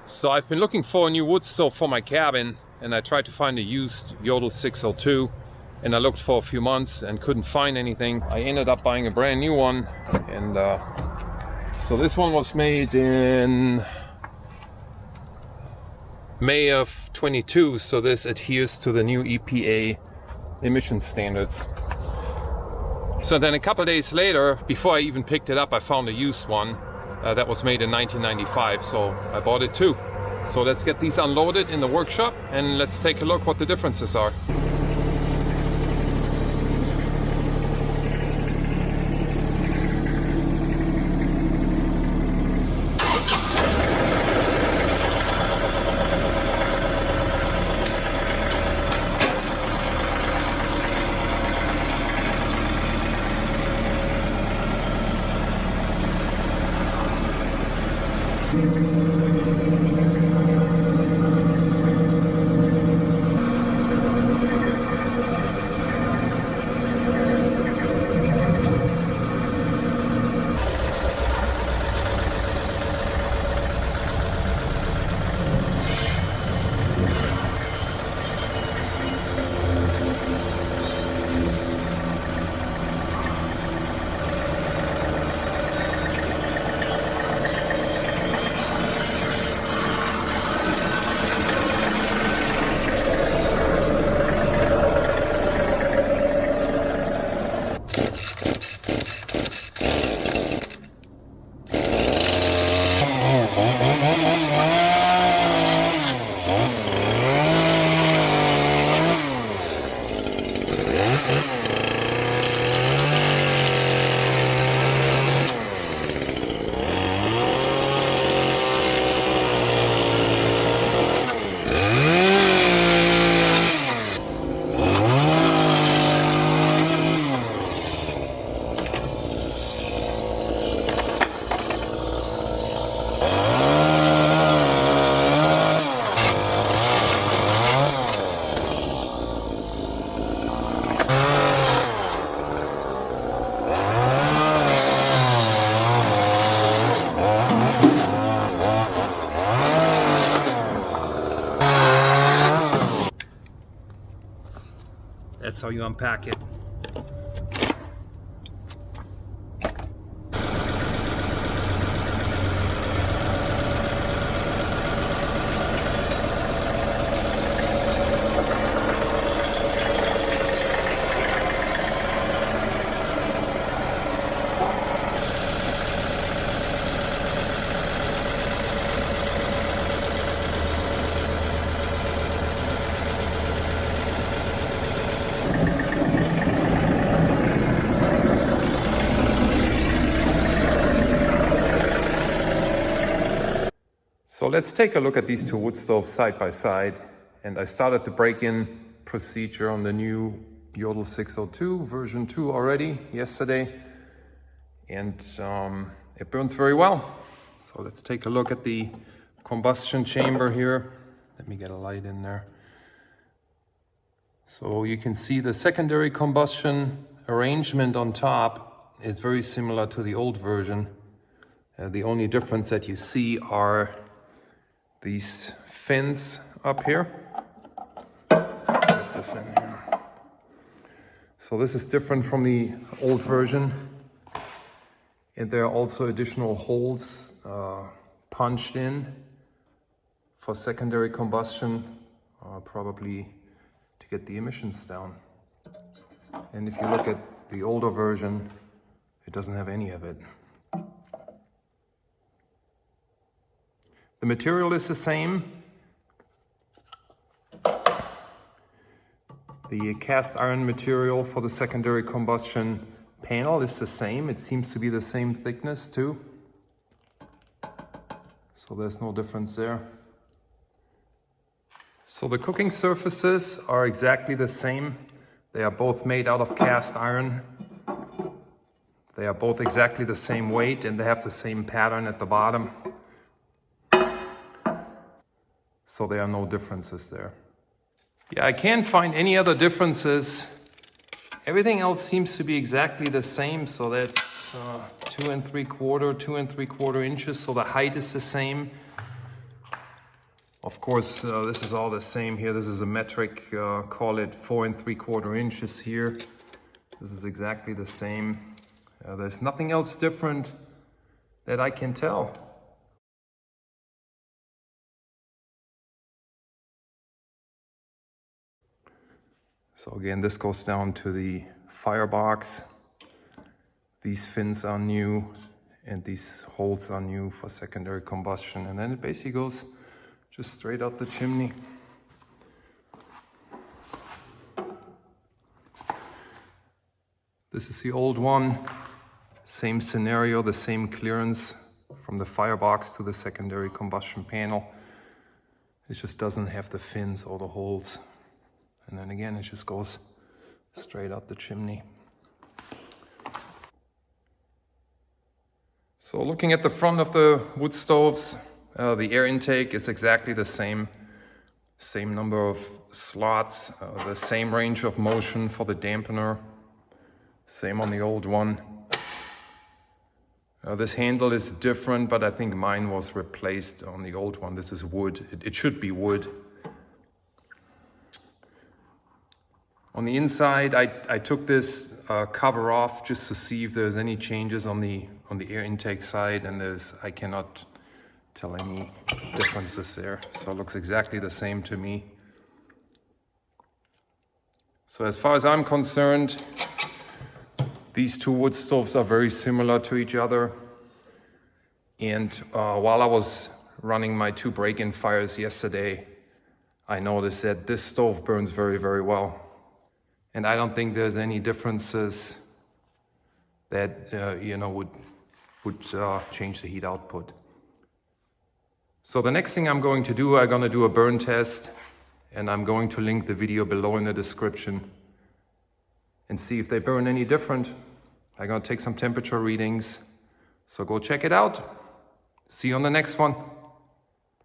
So I've been looking for a new wood stove for my cabin, and I tried to find a used Jotul 602, and I looked for a few months and couldn't find anything. I ended up buying a brand new one, and so this one was made in May of 22, so this adheres to the new EPA emission standards. So then a couple days later, before I even picked it up, I found a used one that was made in 1995, so I bought it too. So let's get these unloaded in the workshop and let's take a look what the differences are. That's how you unpack it. So let's take a look at these two wood stoves side by side. And I started the break-in procedure on the new Jotul 602 version 2 already yesterday. And it burns very well. So let's take a look at the combustion chamber here. Let me get a light in there. So you can see the secondary combustion arrangement on top is very similar to the old version. The only difference that you see are these fins up here. Put this in here. So this is different from the old version. And there are also additional holes punched in for secondary combustion, probably to get the emissions down. And if you look at the older version, it doesn't have any of it. The material is the same. The cast iron material for the secondary combustion panel is the same. It seems to be the same thickness too. So there's no difference there. So the cooking surfaces are exactly the same. They are both made out of cast iron. They are both exactly the same weight and they have the same pattern at the bottom. So there are no differences there. Yeah, I can't find any other differences. Everything else seems to be exactly the same. So that's 2 3/4 inches. So the height is the same. Of course, this is all the same here. This is a metric, call it 4 3/4 inches here. This is exactly the same. There's nothing else different that I can tell. So again, this goes down to the firebox. These fins are new and these holes are new for secondary combustion. And then it basically goes just straight out the chimney. This is the old one. Same scenario, the same clearance from the firebox to the secondary combustion panel. It just doesn't have the fins or the holes. And then again, it just goes straight out the chimney. So looking at the front of the wood stoves, the air intake is exactly the same. Same number of slots, the same range of motion for the dampener. Same on the old one. This handle is different, but I think mine was replaced on the old one. This is wood. It should be wood. On the inside, I took this cover off just to see if there's any changes on the air intake side, and I cannot tell any differences there. So it looks exactly the same to me. So as far as I'm concerned, these two wood stoves are very similar to each other. And while I was running my 2 break-in fires yesterday, I noticed that this stove burns very, very well. And I don't think there's any differences that would change the heat output. So the next thing I'm going to do, I'm going to do a burn test, and I'm going to link the video below in the description and see if they burn any different. I'm going to take some temperature readings. So go check it out. See you on the next one.